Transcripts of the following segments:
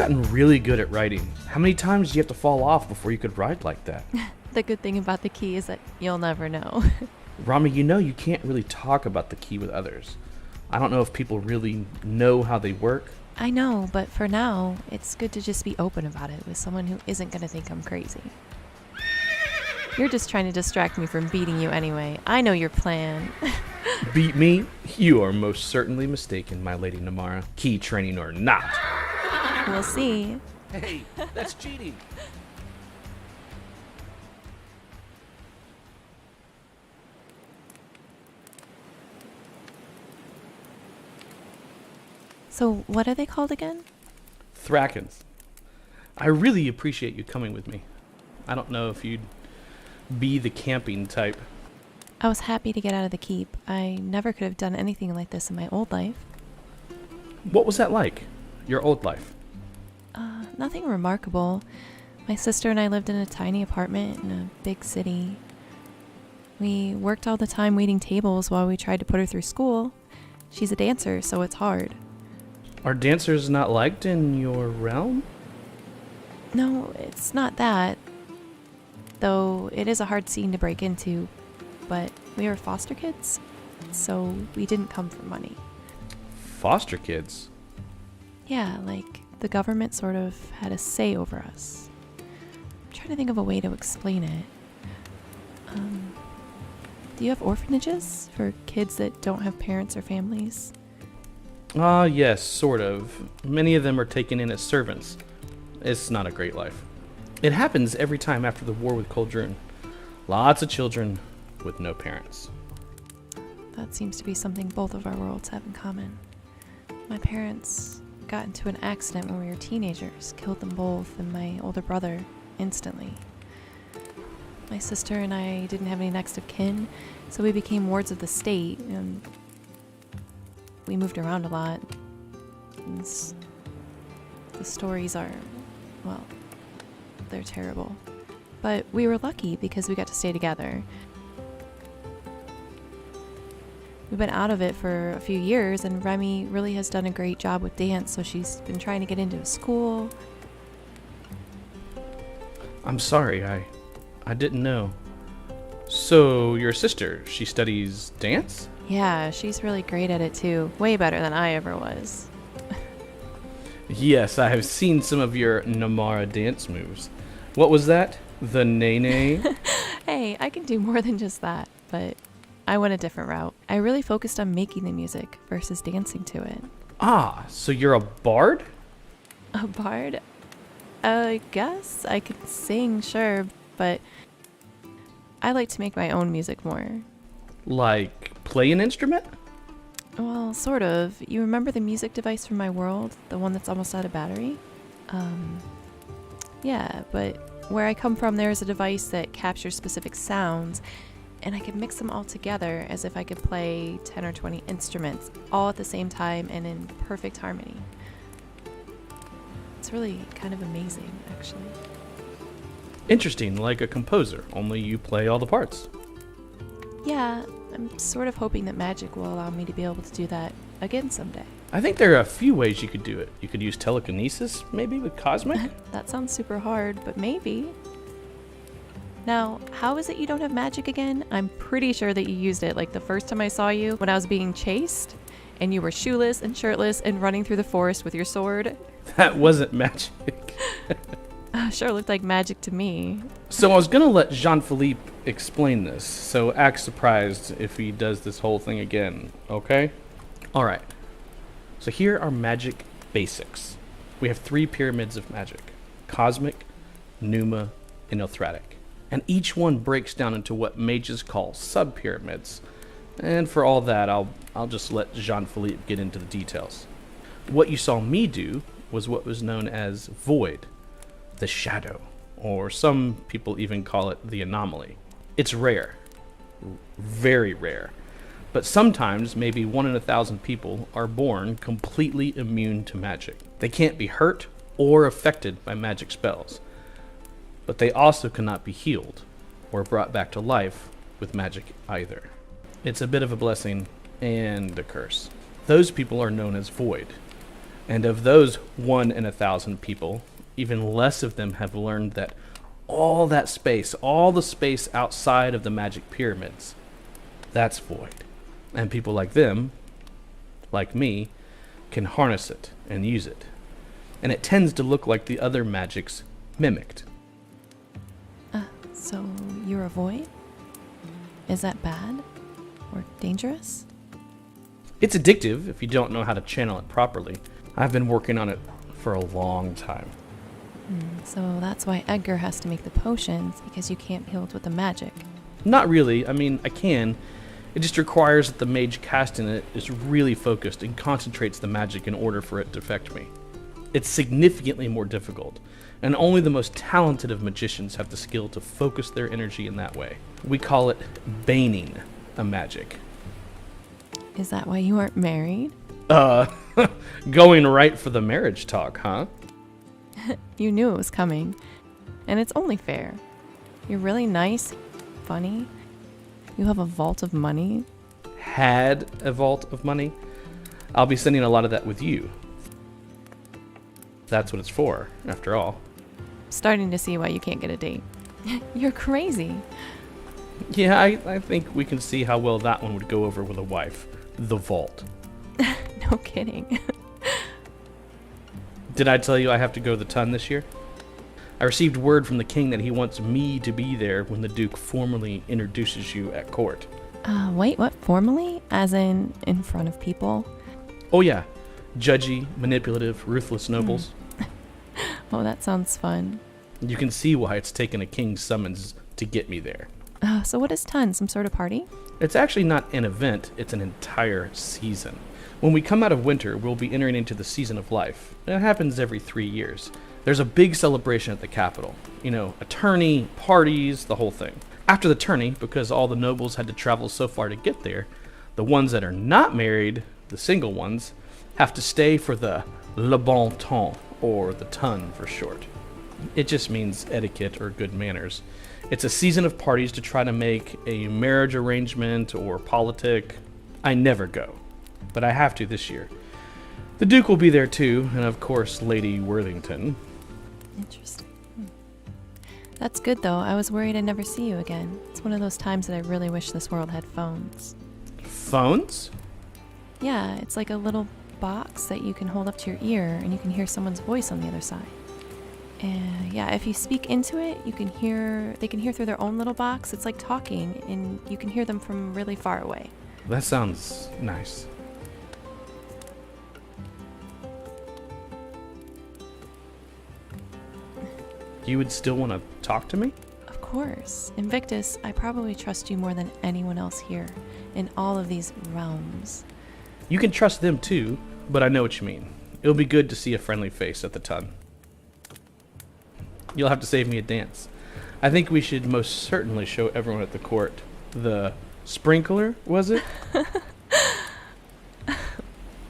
gotten really good at riding. How many times do you have to fall off before you could ride like that? The good thing about the key is that you'll never know. Romy, you know you can't really talk about the key with others. I don't know if people really know how they work. I know, but for now, it's good to just be open about it with someone who isn't going to think I'm crazy. You're just trying to distract me from beating you anyway. I know your plan. Beat me? You are most certainly mistaken, my lady Namara. Key training or not. We'll see. Hey, that's cheating. So what are they called again? Thrakens. I really appreciate you coming with me. I don't know if you'd be the camping type. I was happy to get out of the keep. I never could have done anything like this in my old life. What was that like? Your old life? Nothing remarkable. My sister and I lived in a tiny apartment in a big city. We worked all the time waiting tables while we tried to put her through school. She's a dancer, so it's hard. Are dancers not liked in your realm? No, it's not that. Though it is a hard scene to break into. But we were foster kids, so we didn't come from money. Foster kids? Yeah, like the government sort of had a say over us. I'm trying to think of a way to explain it. Do you have orphanages for kids that don't have parents or families? Yes, sort of. Many of them are taken in as servants. It's not a great life. It happens every time after the war with Koldrun. Lots of children with no parents. That seems to be something both of our worlds have in common. My parents got into an accident when we were teenagers, killed them both and my older brother instantly. My sister and I didn't have any next of kin, so we became wards of the state, and we moved around a lot. The stories are, well, they're terrible. But we were lucky because we got to stay together. We've been out of it for a few years, and Remy really has done a great job with dance, so she's been trying to get into a school. I'm sorry, I didn't know. So, your sister, she studies dance? Yeah, she's really great at it too. Way better than I ever was. Yes, I have seen some of your Namara dance moves. What was that? The nene? Hey, I can do more than just that, but I went a different route. I really focused on making the music versus dancing to it. Ah, so you're a bard? A bard? I guess I could sing, sure, but I like to make my own music more. Like, play an instrument? Well, sort of. You remember the music device from my world? The one that's almost out of battery? Yeah, but where I come from, there's a device that captures specific sounds, and I can mix them all together as if I could play 10 or 20 instruments, all at the same time and in perfect harmony. It's really kind of amazing, actually. Interesting, like a composer, only you play all the parts. Yeah, I'm sort of hoping that magic will allow me to be able to do that again someday. I think there are a few ways you could do it. You could use telekinesis, maybe with Cosmic? That sounds super hard, but maybe. Now, how is it you don't have magic again? I'm pretty sure that you used it like the first time I saw you when I was being chased, and you were shoeless and shirtless and running through the forest with your sword. That wasn't magic. Sure looked like magic to me. So I was gonna let Jean-Philippe explain this, so act surprised if he does this whole thing again, okay? Alright, so here are magic basics. We have 3 pyramids of magic: Cosmic, Pneuma, and Elthratic. And each one breaks down into what mages call sub-pyramids. And for all that, I'll just let Jean-Philippe get into the details. What you saw me do was what was known as Void, the Shadow, or some people even call it the Anomaly. It's rare, very rare, but sometimes maybe 1 in 1,000 people are born completely immune to magic. They can't be hurt or affected by magic spells, but they also cannot be healed or brought back to life with magic either. It's a bit of a blessing and a curse. Those people are known as Void. And of those 1 in 1,000 people, even less of them have learned that all that space, all the space outside of the magic pyramids, that's void. And people like them, like me, can harness it and use it. And it tends to look like the other magics mimicked. So you're a void? Is that bad? Or dangerous? It's addictive if you don't know how to channel it properly. I've been working on it for a long time. So that's why Edgar has to make the potions, because you can't wield with the magic. Not really. I mean, I can. It just requires that the mage casting it is really focused and concentrates the magic in order for it to affect me. It's significantly more difficult, and only the most talented of magicians have the skill to focus their energy in that way. We call it baning a magic. Is that why you aren't married? Going right for the marriage talk, huh? You knew it was coming. And it's only fair. You're really nice, funny. You have a vault of money. Had a vault of money. I'll be sending a lot of that with you. That's what it's for, after all. Starting to see why you can't get a date. You're crazy. Yeah, I think we can see how well that one would go over with a wife. The vault. No kidding. Did I tell you I have to go to the Tun this year? I received word from the king that he wants me to be there when the Duke formally introduces you at court. Wait, what? Formally? As in front of people? Oh yeah, judgy, manipulative, ruthless nobles. Oh, that sounds fun. You can see why it's taken a king's summons to get me there. So what is Ton? Some sort of party? It's actually not an event, it's an entire season. When we come out of winter, we'll be entering into the season of life. It happens every 3 years. There's a big celebration at the capital. You know, a tourney, parties, the whole thing. After the tourney, because all the nobles had to travel so far to get there, the ones that are not married, the single ones, have to stay for the le bon temps, or the Tun for short. It just means etiquette or good manners. It's a season of parties to try to make a marriage arrangement or politic. I never go, but I have to this year. The Duke will be there too, and of course Lady Worthington. Interesting. That's good though. I was worried I'd never see you again. It's one of those times that I really wish this world had phones. Phones? Yeah, it's like a little box that you can hold up to your ear and you can hear someone's voice on the other side. And yeah, if you speak into it, they can hear through their own little box. It's like talking, and you can hear them from really far away. That sounds nice. You would still want to talk to me? Of course. Invictus, I probably trust you more than anyone else here in all of these realms. You can trust them too, but I know what you mean. It'll be good to see a friendly face at the Tun. You'll have to save me a dance. I think we should most certainly show everyone at the court the sprinkler, was it?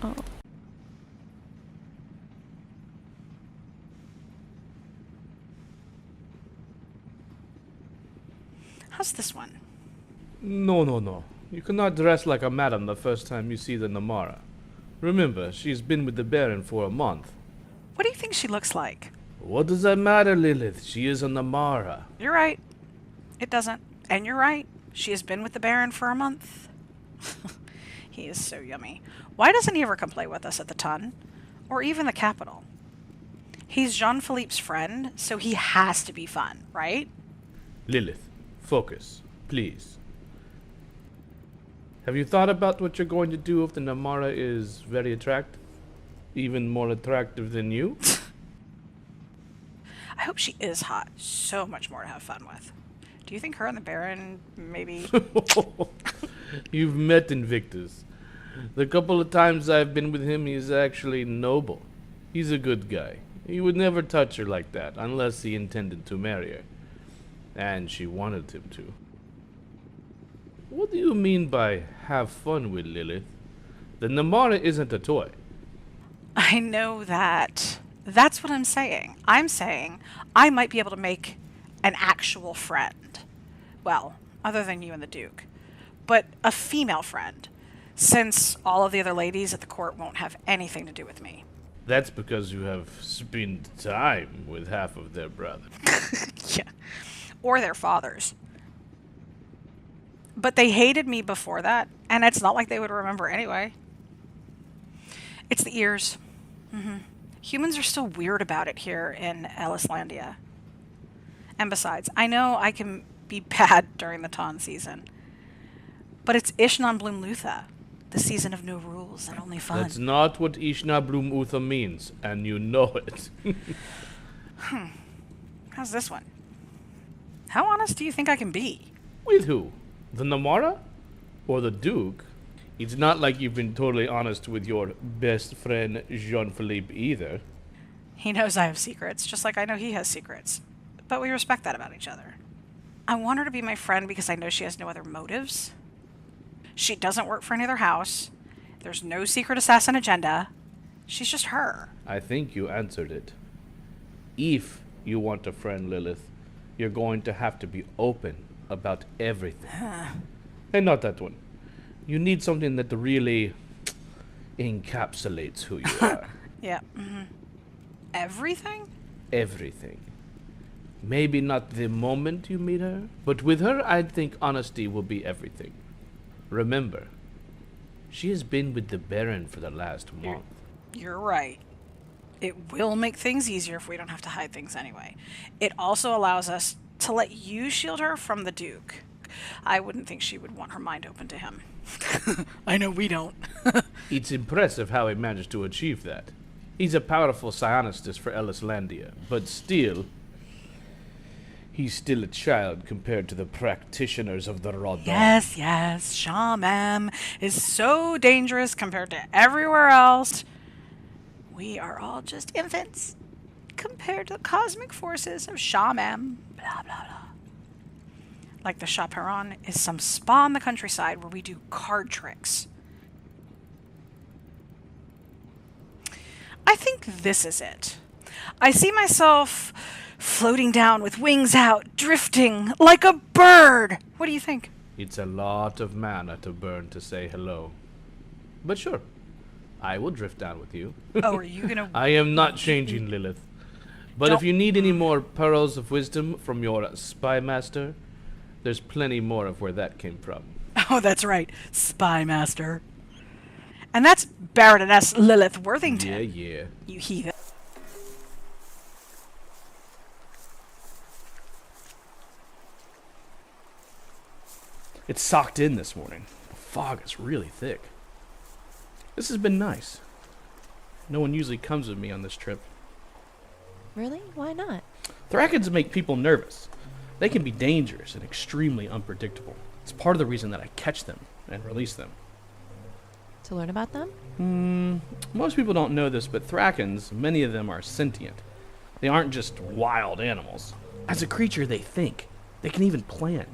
Oh. How's this one? No. You cannot dress like a madam the first time you see the Namara. Remember, she's been with the Baron for a month. What do you think she looks like? What does that matter, Lilith? She is a Namara. You're right. It doesn't. And you're right. She has been with the Baron for a month. He is so yummy. Why doesn't he ever come play with us at the Tun? Or even the capital? He's Jean-Philippe's friend, so he has to be fun, right? Lilith, focus, please. Have you thought about what you're going to do if the Namara is very attractive? Even more attractive than you? I hope she is hot. So much more to have fun with. Do you think her and the Baron maybe... You've met Invictus. The couple of times I've been with him, he's actually noble. He's a good guy. He would never touch her like that unless he intended to marry her. And she wanted him to. What do you mean by have fun with, Lilith? The Namara isn't a toy. I know that. That's what I'm saying. I'm saying I might be able to make an actual friend. Well, other than you and the Duke. But a female friend. Since all of the other ladies at the court won't have anything to do with me. That's because you have spent time with half of their brother. Yeah. Or their fathers. But they hated me before that, and it's not like they would remember anyway. It's the ears. Humans are still weird about it here in Ellislandia. And besides, I know I can be bad during the Ton season, but it's Ishnan Bloom Lutha, the season of no rules and only fun. That's not what Ishna Bloom Utha means, and you know it. How's this one? How honest do you think I can be? With who? The Namara? Or the Duke? It's not like you've been totally honest with your best friend Jean-Philippe either. He knows I have secrets, just like I know he has secrets. But we respect that about each other. I want her to be my friend because I know she has no other motives. She doesn't work for any other house. There's no secret assassin agenda. She's just her. I think you answered it. If you want a friend, Lilith, you're going to have to be open about everything. Hey, not that one. You need something that really encapsulates who you are. Yeah. Everything? Everything. Maybe not the moment you meet her, but with her, I think honesty will be everything. Remember, she has been with the Baron for the last month. You're right. It will make things easier if we don't have to hide things anyway. It also allows us to let you shield her from the Duke. I wouldn't think she would want her mind open to him. I know we don't. It's impressive how he managed to achieve that. He's a powerful scientist for Ellislandia, but still, he's still a child compared to the practitioners of the Rodon. Yes, Shaman is so dangerous compared to everywhere else. We are all just infants compared to the cosmic forces of Shaman. Blah, blah, blah. Like the Chaperon is some spa in the countryside where we do card tricks. I think this is it. I see myself floating down with wings out, drifting like a bird. What do you think? It's a lot of mana to burn to say hello. But sure, I will drift down with you. Oh, are you gonna... I am not changing, Lilith. But if you need any more pearls of wisdom from your spy master, there's plenty more of where that came from. Oh, that's right. Spy master. And that's Baroness Lilith Worthington. Yeah. You heathen. It's socked in this morning. The fog is really thick. This has been nice. No one usually comes with me on this trip. Really? Why not? Thrakens make people nervous. They can be dangerous and extremely unpredictable. It's part of the reason that I catch them and release them. To learn about them? Most people don't know this, but Thrakens, many of them are sentient. They aren't just wild animals. As a creature, they think. They can even plan.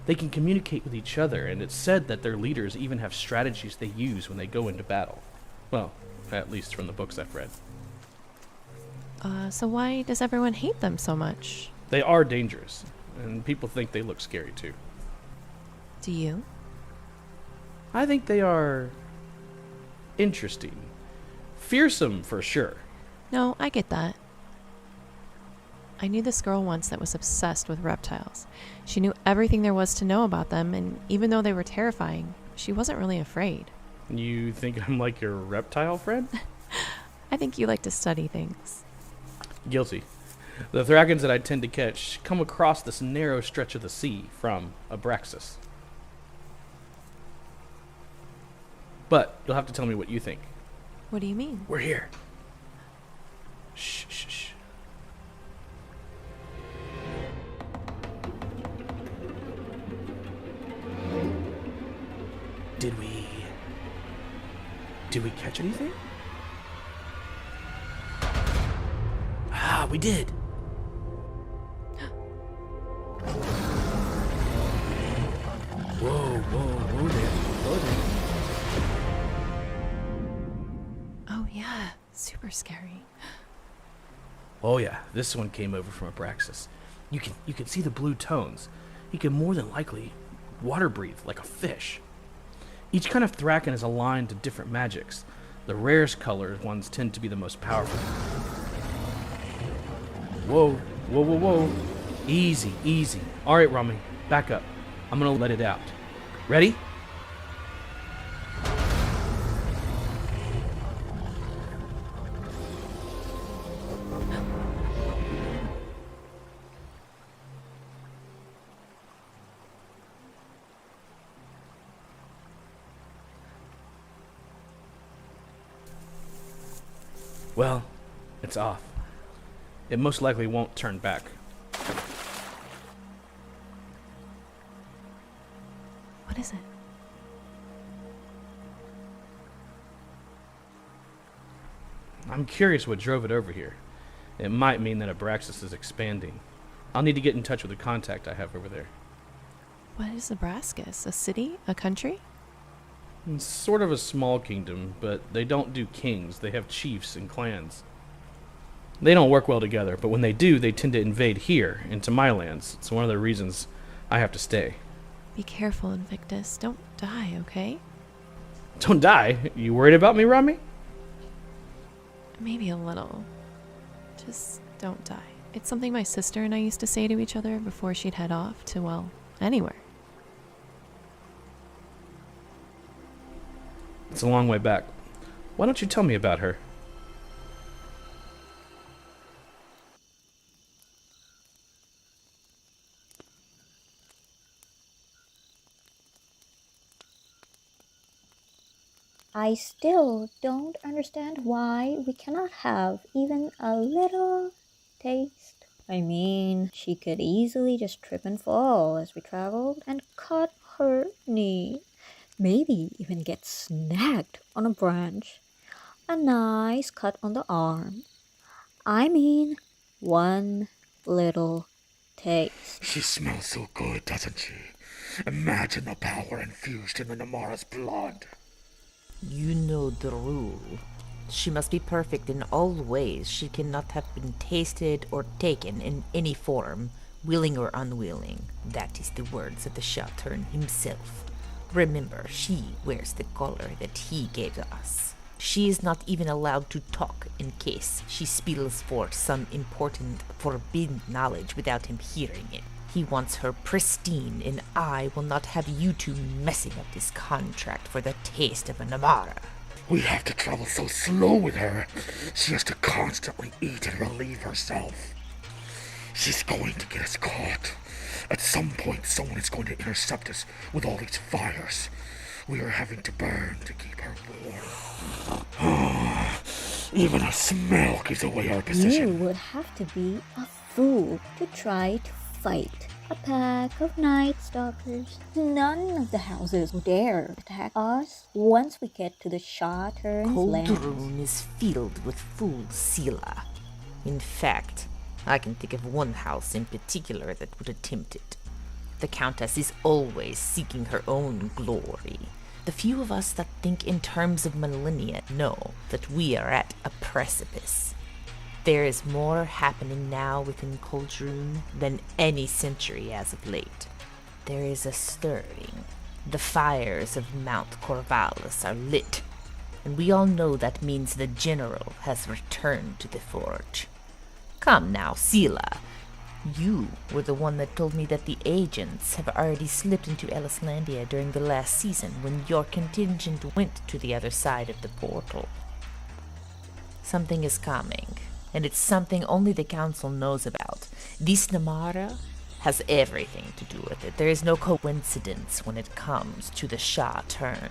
They can communicate with each other, and it's said that their leaders even have strategies they use when they go into battle. Well, at least from the books I've read. So why does everyone hate them so much? They are dangerous, and people think they look scary too. Do you? I think they are interesting. Fearsome for sure. No, I get that. I knew this girl once that was obsessed with reptiles. She knew everything there was to know about them, and even though they were terrifying, she wasn't really afraid. You think I'm like your reptile friend? I think you like to study things. Guilty. The Thrakens that I tend to catch come across this narrow stretch of the sea from Abraxas. But you'll have to tell me what you think. What do you mean? We're here. Shh. Did we catch anything? Ah, we did. Whoa there. Oh yeah, super scary. Oh yeah, this one came over from Abraxas. You can see the blue tones. He can more than likely water breathe like a fish. Each kind of Thraken is aligned to different magics. The rarest color ones tend to be the most powerful. Whoa, whoa, whoa, whoa. Easy, easy. All right, Romy, back up. I'm gonna let it out. Ready? Well, it's off. It most likely won't turn back. What is it? I'm curious what drove it over here. It might mean that Abraxas is expanding. I'll need to get in touch with the contact I have over there. What is Abrascus? A city? A country? It's sort of a small kingdom, but they don't do kings. They have chiefs and clans. They don't work well together, but when they do, they tend to invade here, into my lands. It's one of the reasons I have to stay. Be careful, Invictus. Don't die, okay? Don't die? You worried about me, Romy? Maybe a little. Just don't die. It's something my sister and I used to say to each other before she'd head off to, well, anywhere. It's a long way back. Why don't you tell me about her? I still don't understand why we cannot have even a little taste. I mean, she could easily just trip and fall as we traveled and cut her knee. Maybe even get snagged on a branch. A nice cut on the arm. I mean, one little taste. She smells so good, doesn't she? Imagine the power infused in the Namara's blood. You know the rule. She must be perfect in all ways. She cannot have been tasted or taken in any form, willing or unwilling. That is the words of the Shattern himself. Remember, she wears the collar that he gave us. She is not even allowed to talk in case she spills forth some important forbidden knowledge without him hearing it. He wants her pristine, and I will not have you two messing up this contract for the taste of a Namara. We have to travel so slow with her. She has to constantly eat and relieve herself. She's going to get us caught. At some point, someone is going to intercept us with all these fires. We are having to burn to keep her warm. Even a smell gives away our You position. would have to be a fool to try to fight a pack of night stalkers. None of the houses would dare attack us once we get to the Shattern's land. Coldroon is filled with fools, Sila. In fact, I can think of one house in particular that would attempt it. The Countess is always seeking her own glory. The few of us that think in terms of millennia know that we are at a precipice. There is more happening now within Coldroon than any century as of late. There is a stirring. The fires of Mount Corvallis are lit, and we all know that means the general has returned to the forge. Come now, Sila. You were the one that told me that the agents have already slipped into Ellislandia during the last season when your contingent went to the other side of the portal. Something is coming, and it's something only the council knows about. This Namara has everything to do with it. There is no coincidence when it comes to the Shattern.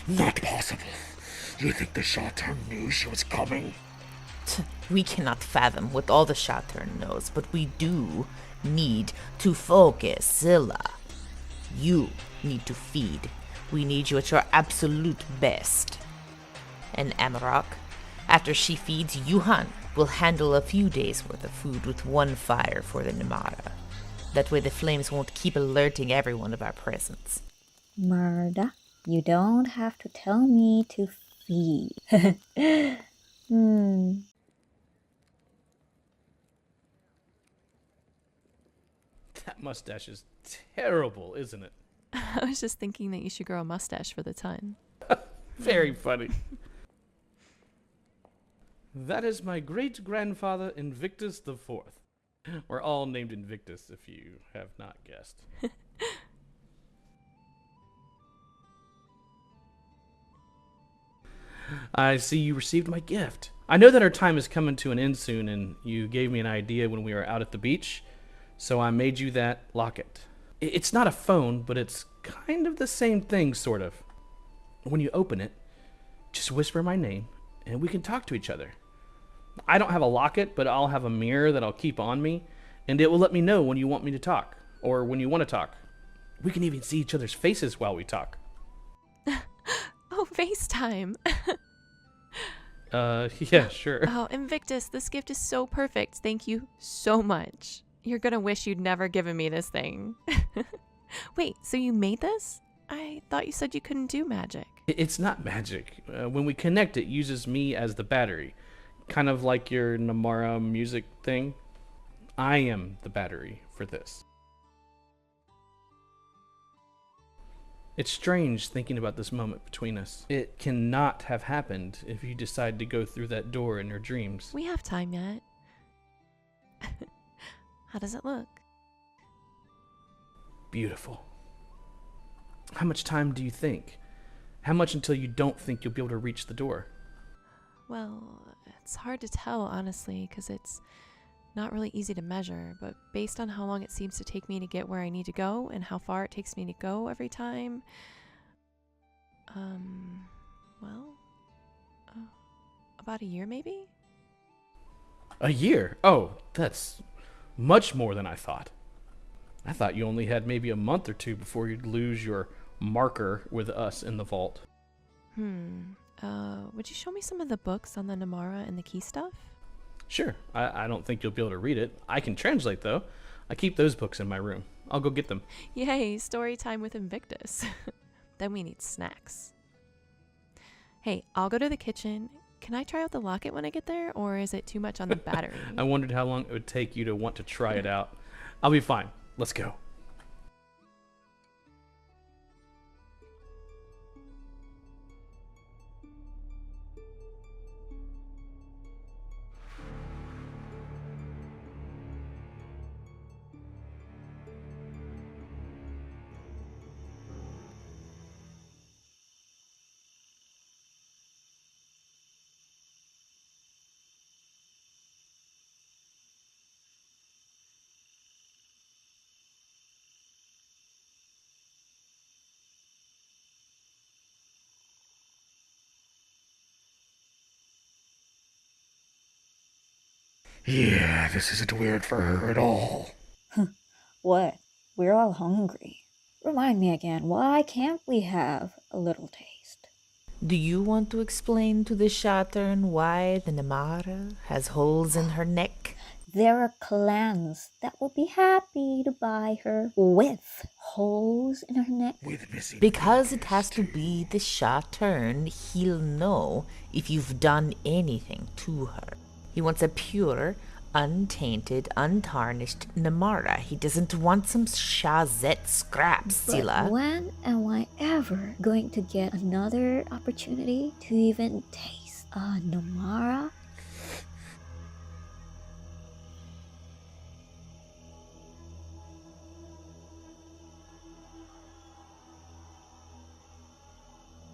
Not possible. You think the Shattern knew she was coming? We cannot fathom what all the Shattern knows, but we do need to focus, Zilla. You need to feed. We need you at your absolute best. And Amarok, after she feeds, Yuhan will handle a few days' worth of food with one fire for the Namara. That way the flames won't keep alerting everyone of our presence. Murda, you don't have to tell me to feed. That mustache is terrible, isn't it? I was just thinking that you should grow a mustache for the ton. Very funny. That is my great-grandfather Invictus the Fourth. We're all named Invictus, if you have not guessed. I see you received my gift. I know that our time is coming to an end soon, and you gave me an idea when we were out at the beach, so I made you that locket. It's not a phone, but it's kind of the same thing, sort of. When you open it, just whisper my name, and we can talk to each other. I don't have a locket, but I'll have a mirror that I'll keep on me, and it will let me know when you want me to talk, or when you want to talk. We can even see each other's faces while we talk. Oh, FaceTime. Yeah, sure. Oh, Invictus, this gift is so perfect. Thank you so much. You're gonna wish you'd never given me this thing. Wait, so you made this? I thought you said you couldn't do magic. It's not magic. When we connect, it uses me as the battery. Kind of like your Namara music thing. I am the battery for this. It's strange thinking about this moment between us. It cannot have happened if you decide to go through that door in your dreams. We have time yet. How does it look? Beautiful. How much time do you think? How much until you don't think you'll be able to reach the door? Well, it's hard to tell, honestly, because it's not really easy to measure, but based on how long it seems to take me to get where I need to go and how far it takes me to go every time, about a year maybe? A year? Oh, that's much more than I thought. I thought you only had maybe a month or two before you'd lose your marker with us in the vault. Would you show me some of the books on the Namara and the key stuff? Sure. I don't think you'll be able to read it. I can translate, though. I keep those books in my room. I'll go get them. Yay, story time with Invictus. Then we need snacks. Hey, I'll go to the kitchen. Can I try out the locket when I get there, or is it too much on the battery? I wondered how long it would take you to want to try it out. I'll be fine. Let's go. Yeah, this isn't weird for her at all. What? We're all hungry. Remind me again, why can't we have a little taste? Do you want to explain to the Shattern why the Namara has holes in her neck? There are clans that will be happy to buy her with holes in her neck. With missing Because it has fingers, to be the Shattern, he'll know if you've done anything to her. He wants a pure, untainted, untarnished Namara. He doesn't want some Shazette scraps, Scylla. But when am I ever going to get another opportunity to even taste a Namara?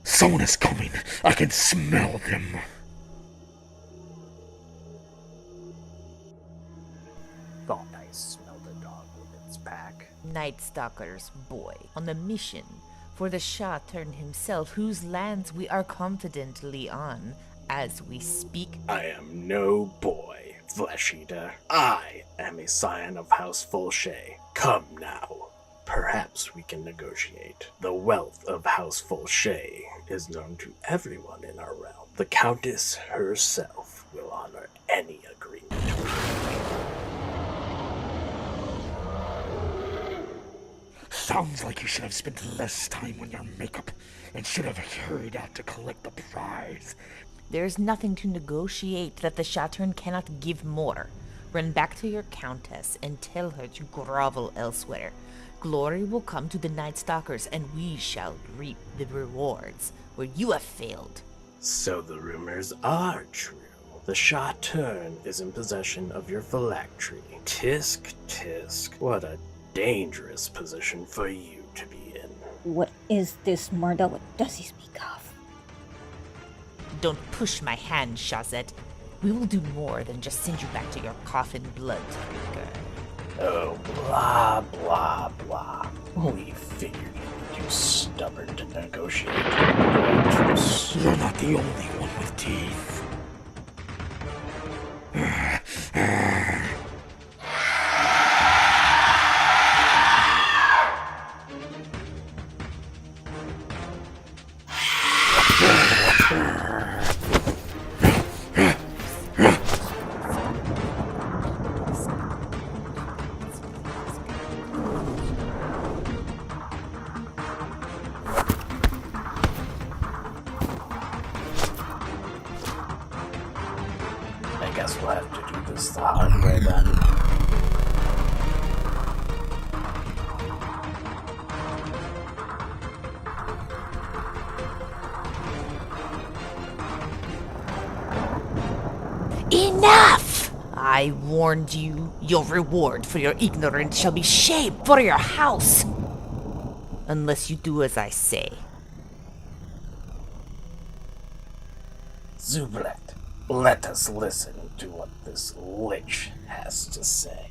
Someone is coming. I can smell them. Thought I smelled a dog with its pack. Night Stalker's boy, on a mission for the Shattern himself, whose lands we are confidently on as we speak. I am no boy, Flesh Eater. I am a scion of House Folshay. Come now. Perhaps we can negotiate. The wealth of House Folshay is known to everyone in our realm. The Countess herself will honor any agreement. Sounds like you should have spent less time on your makeup and should have hurried out to collect the prize. There's nothing to negotiate that the Shattern cannot give more. Run back to your Countess and tell her to grovel elsewhere. Glory will come to the Night Stalkers, and we shall reap the rewards where you have failed. So the rumors are true. The Saturn is in possession of your phylactery. Tisk, tisk. What a dangerous position for you to be in. What is this murder? What does he speak of? Don't push my hand, Shazet. We will do more than just send you back to your coffin blood drinker. Oh, blah, blah, blah. We figured you were too stubborn to negotiate. You're not the only one with teeth. I guess we'll have to do this the hard way then. Enough! I warned you. Your reward for your ignorance shall be shame for your house. Unless you do as I say. Zublet, let us listen to what this lich has to say.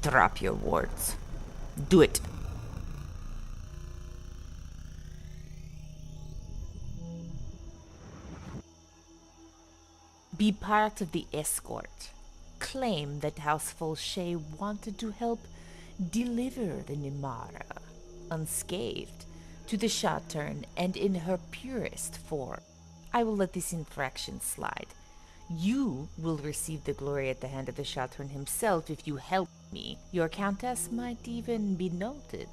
Drop your words. Do it. Be part of the escort. Claim that House Folshay wanted to help deliver the Namara, unscathed, to the Saturn and in her purest form. I will let this infraction slide. You will receive the glory at the hand of the Saturn himself if you help me. Your countess might even be noted,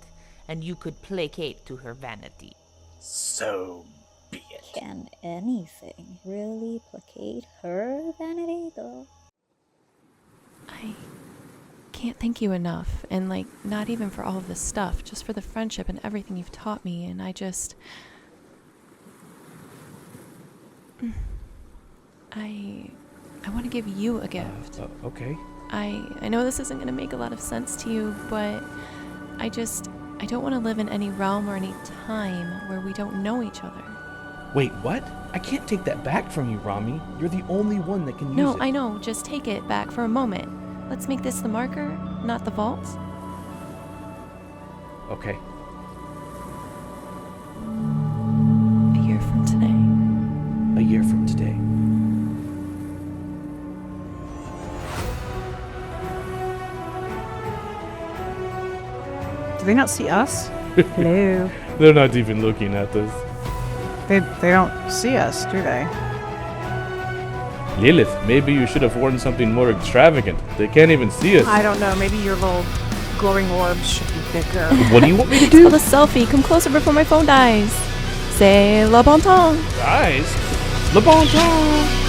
and you could placate to her vanity. So be it. Can anything really placate her vanity, though? I can't thank you enough. And, like, not even for all of this stuff, just for the friendship and everything you've taught me. And I just... I want to give you a gift. Okay. I know this isn't going to make a lot of sense to you, but I don't want to live in any realm or any time where we don't know each other. Wait, what? I can't take that back from you, Romy. You're the only one that can use it. No, I know. Just take it back for a moment. Let's make this the marker, not the vault. Okay. A year from today. A year from today. Do they not see us? Hello. They're not even looking at us. They don't see us, do they? Lilith, maybe you should have worn something more extravagant. They can't even see us. I don't know. Maybe your little glowing orbs should be bigger. What do you want me to It's do? called a selfie. Come closer before my phone dies. Say le bon temps. Guys, le bon temps.